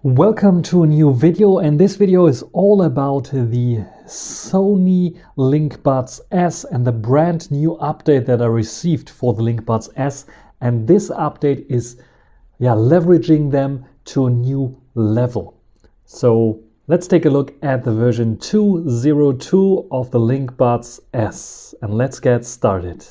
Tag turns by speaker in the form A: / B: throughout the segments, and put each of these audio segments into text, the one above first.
A: Welcome to a new video, and this video is all about the Sony Linkbuds S and the brand new update that I received for the Linkbuds S. And this update is leveraging them to a new level. So let's take a look at the version 2.02 of the Linkbuds S and let's get started.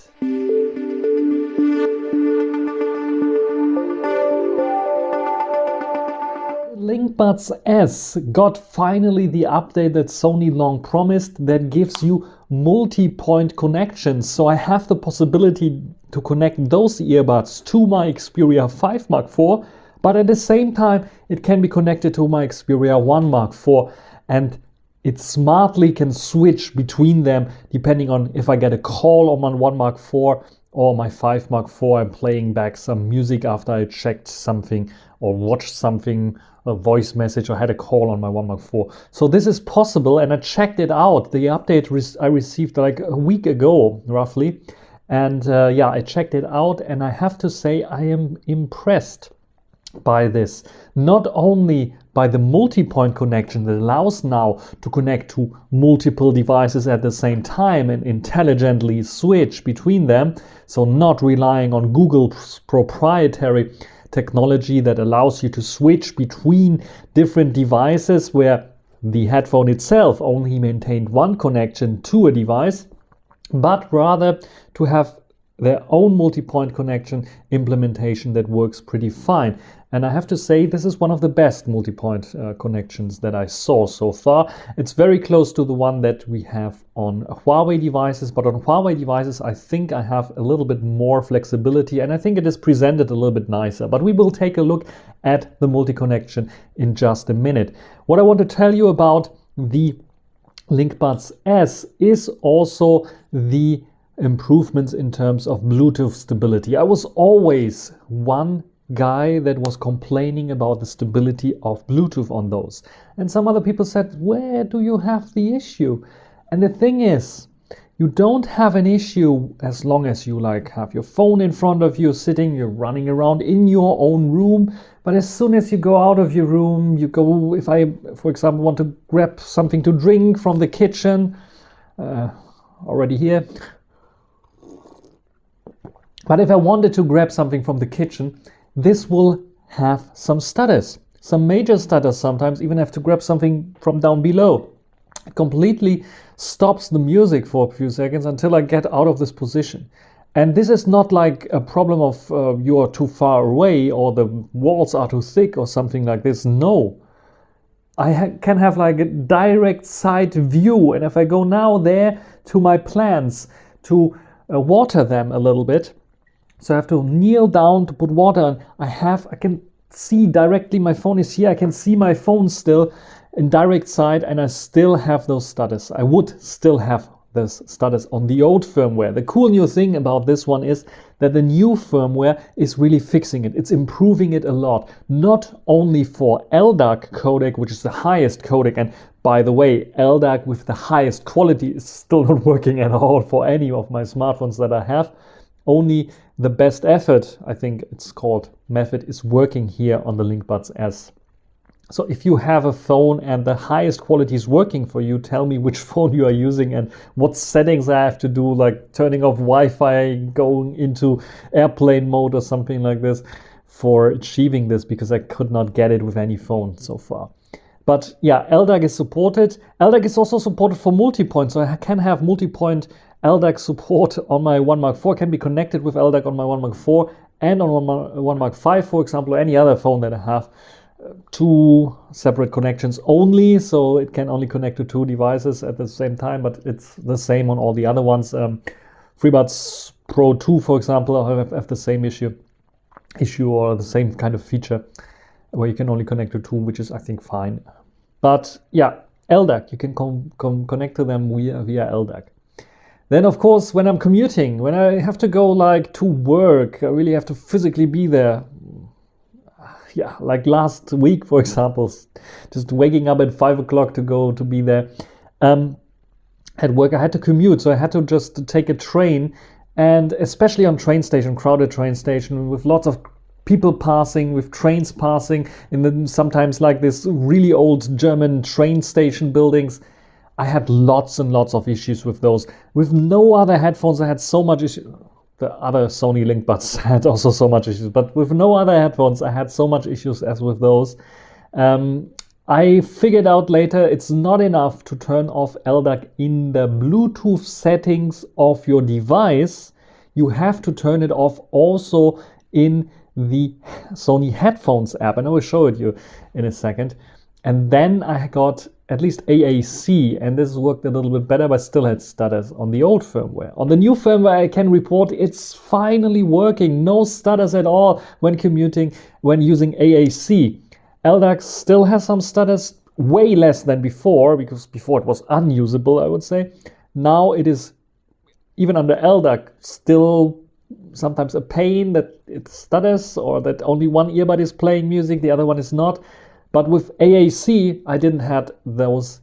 A: Linkbuds S got finally the update that Sony long promised that gives you multi-point connections. So I have the possibility to connect those earbuds to my Xperia 5 Mark IV, but at the same time it can be connected to my Xperia 1 Mark IV, and it smartly can switch between them depending on if I get a call on my 1 Mark IV or my 5 Mark IV. I'm playing back some music after I checked something or watched something, a voice message, or had a call on my 1 Mark IV. So this is possible, and I checked it out. The update I received like a week ago, roughly. And I checked it out, and I have to say I am impressed by this. Not only by the multi-point connection that allows now to connect to multiple devices at the same time and intelligently switch between them, so not relying on Google's proprietary technology that allows you to switch between different devices where the headphone itself only maintained one connection to a device, but rather to have their own multi-point connection implementation that works pretty fine. And I have to say, this is one of the best multi-point connections that I saw so far. It's very close to the one that we have on Huawei devices, but on Huawei devices I think I have a little bit more flexibility, and I think it is presented a little bit nicer. But we will take a look at the multi-connection in just a minute. What I want to tell you about the Linkbuds S is also the improvements in terms of Bluetooth stability. I was always one guy that was complaining about the stability of Bluetooth on those, and some other people said, where do you have the issue? And the thing is, you don't have an issue as long as you have your phone in front of you sitting, you're running around in your own room. But as soon as you go out of your room, you go, if I for example want to grab something to drink from the kitchen, already here, but if I wanted to grab something from the kitchen, this will have some stutters, some major stutters. Sometimes even have to grab something from down below. It completely stops the music for a few seconds until I get out of this position. And this is not like a problem of you are too far away or the walls are too thick or something like this. No, I can have like a direct side view, and if I go now there to my plants to water them a little bit, so I have to kneel down to put water on. I can see directly, my phone is here, I can see my phone still in direct sight, and I still have those stutters. I would still have those stutters on the old firmware. The cool new thing about this one is that the new firmware is really fixing it. It's improving it a lot. Not only for LDAC codec, which is the highest codec, and by the way, LDAC with the highest quality is still not working at all for any of my smartphones that I have. Only the best effort, I think it's called, method is working here on the Linkbuds S. So if you have a phone and the highest quality is working for you, tell me which phone you are using and what settings I have to do, like turning off Wi-Fi, going into airplane mode or something like this for achieving this, because I could not get it with any phone so far. But yeah, LDAC is supported. LDAC is also supported for multi-point, so I can have multi-point LDAC support on my 1 Mark IV, can be connected with LDAC on my 1 Mark IV and on my 1 Mark V, for example, or any other phone that I have. Two separate connections only, so it can only connect to two devices at the same time, but it's the same on all the other ones. FreeBuds Pro 2, for example, have the same issue or the same kind of feature where you can only connect to two, which is, I think, fine. But yeah, LDAC, you can connect to them via LDAC. Then, of course, when I'm commuting, when I have to go to work, I really have to physically be there. Yeah, like last week, for example, just waking up at 5 o'clock to be there. At work, I had to commute, so I had to just take a train, and especially on train station, crowded train station with lots of people passing, with trains passing, and then sometimes like this really old German train station buildings. I had lots and lots of issues with those. With no other headphones I had so much issues. The other Sony Linkbuds had also so much issues, but with no other headphones I had so much issues as with those. I figured out later it's not enough to turn off LDAC in the Bluetooth settings of your device. You have to turn it off also in the Sony headphones app, and I will show it you in a second. And then I got at least AAC, and this worked a little bit better, but still had stutters on the old firmware. On the new firmware, I can report it's finally working. No stutters at all when commuting, when using AAC. LDAC still has some stutters, way less than before, because before it was unusable, I would say. Now it is, even under LDAC, still sometimes a pain that it stutters, or that only one earbud is playing music, the other one is not. But with AAC, I didn't have those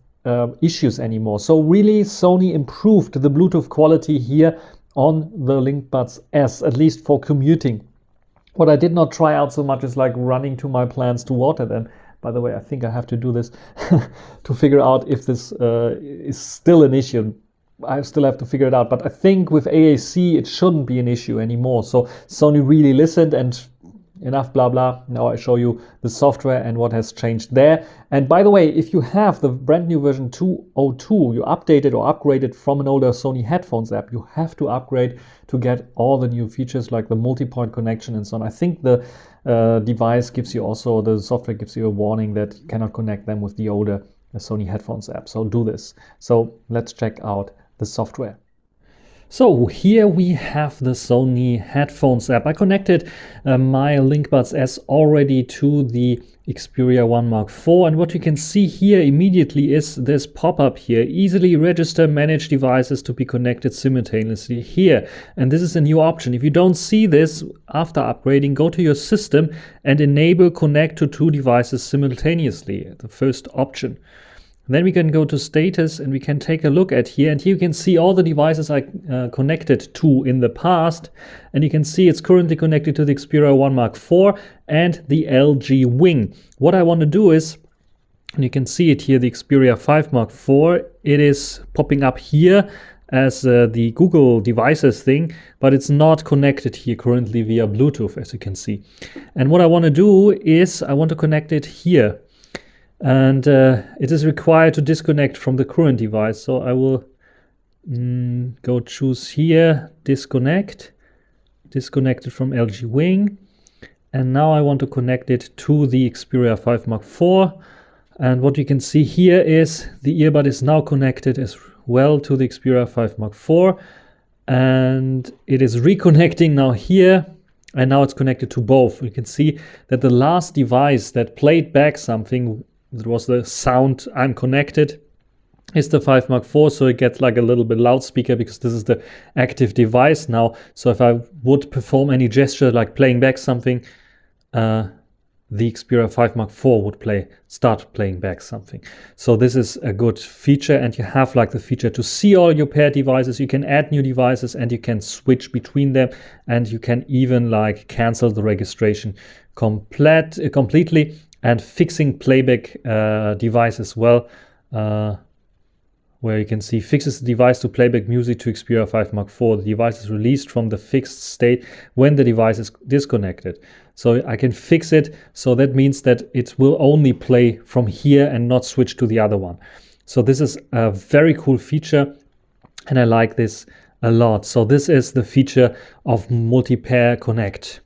A: issues anymore. So really, Sony improved the Bluetooth quality here on the Linkbuds S, at least for commuting. What I did not try out so much is like running to my plants to water them. By the way, I think I have to do this to figure out if this is still an issue. I still have to figure it out. But I think with AAC, it shouldn't be an issue anymore. So Sony really listened, and enough blah blah. Now I show you the software and what has changed there. And by the way, if you have the brand new version 2.02, you updated or upgraded from an older Sony headphones app, you have to upgrade to get all the new features like the multi-point connection and so on. I think the device gives you also, the software gives you a warning that you cannot connect them with the older Sony headphones app. So do this. So let's check out the software. So here we have the Sony headphones app. I connected my Linkbuds S already to the Xperia 1 Mark IV, and what you can see here immediately is this pop-up here: easily register manage devices to be connected simultaneously here. And this is a new option. If you don't see this after upgrading, go to your system and enable connect to 2 devices simultaneously, the first option. Then we can go to status and we can take a look at here, and here you can see all the devices I connected to in the past, and you can see it's currently connected to the Xperia 1 Mark IV and the LG Wing. What I want to do is, and you can see it here, the Xperia 5 Mark IV, it is popping up here as the Google devices thing, but it's not connected here currently via Bluetooth, as you can see. And what I want to do is I want to connect it here. And it is required to disconnect from the current device. So I will go choose here, disconnect it from LG Wing. And now I want to connect it to the Xperia 5 Mark IV. And what you can see here is the earbud is now connected as well to the Xperia 5 Mark IV. And it is reconnecting now here. And now it's connected to both. You can see that the last device that played back something, that was the sound I'm connected, is the 5 Mark IV, so it gets like a little bit loudspeaker because this is the active device now. So if I would perform any gesture like playing back something, the Xperia 5 Mark IV would start playing back something. So this is a good feature, and you have like the feature to see all your paired devices. You can add new devices and you can switch between them, and you can even like cancel the registration completely. And fixing playback device as well, where you can see fixes the device to playback music to Xperia 5 Mark IV. The device is released from the fixed state when the device is disconnected. So I can fix it, so that means that it will only play from here and not switch to the other one. So this is a very cool feature, and I like this a lot. So this is the feature of multi-pair connect.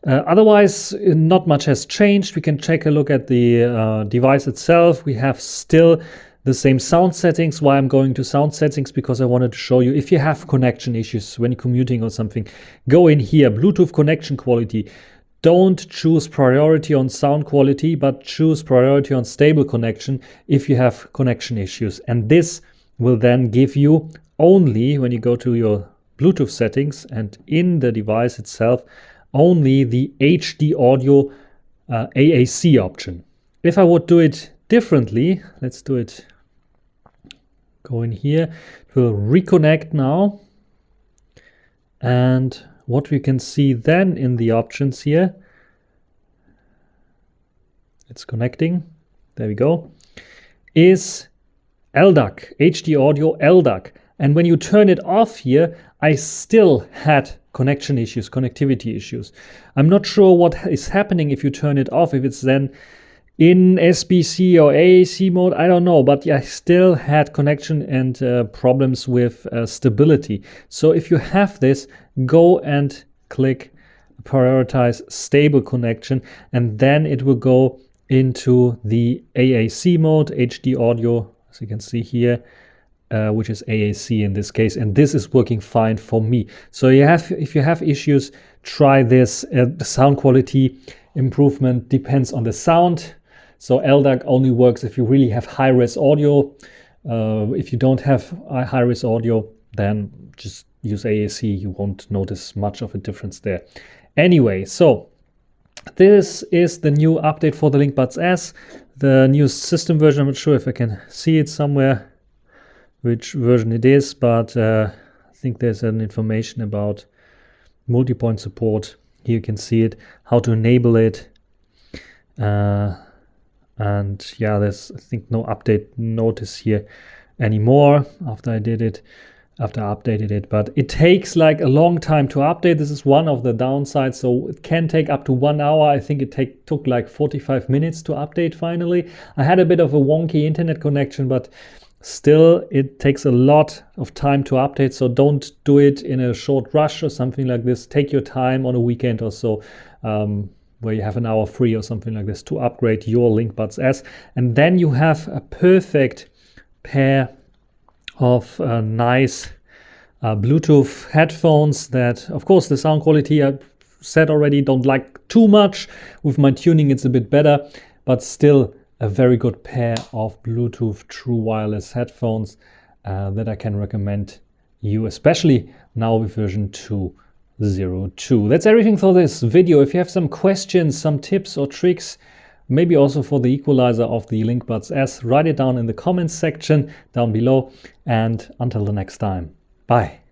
A: Otherwise, not much has changed. We can take a look at the device itself. We have still the same sound settings. Why I'm going to sound settings? Because I wanted to show you, if you have connection issues when you're commuting or something, go in here, Bluetooth connection quality. Don't choose priority on sound quality, but choose priority on stable connection if you have connection issues. And this will then give you only, when you go to your Bluetooth settings and in the device itself, only the HD audio AAC option. If I would do it differently, let's do it, go in here, it will reconnect now. And what we can see then in the options here it's connecting, there we go, is LDAC, HD audio LDAC. And when you turn it off here, I still had connection issues, connectivity issues. I'm not sure what is happening if you turn it off, if it's then in SBC or AAC mode, I don't know, but I still had connection and problems with stability. So if you have this, go and click prioritize stable connection, and then it will go into the AAC mode, HD audio, as you can see here, which is AAC in this case, and this is working fine for me. So if you have issues, try this. The sound quality improvement depends on the sound. So LDAC only works if you really have high-res audio. If you don't have high-res audio, then just use AAC. You won't notice much of a difference there. Anyway, so this is the new update for the Linkbuds S, the new system version. I'm not sure if I can see it somewhere, which version it is, but I think there's an information about multipoint support. Here you can see it, how to enable it. And yeah, there's, I think, no update notice here anymore after I updated it, but it takes like a long time to update. This is one of the downsides. So it can take up to 1 hour. I think it took like 45 minutes to update finally. I had a bit of a wonky internet connection, but still it takes a lot of time to update. So don't do it in a short rush or something like this. Take your time on a weekend or so, where you have an hour free or something like this to upgrade your Linkbuds S. And then you have a perfect pair of nice Bluetooth headphones that, of course, the sound quality I said already, don't like too much. With my tuning, it's a bit better, but still a very good pair of Bluetooth true wireless headphones that I can recommend you, especially now with version 2.02. That's everything for this video. If you have some questions, some tips or tricks, maybe also for the equalizer of the Linkbuds S, write it down in the comments section down below. And until the next time, bye.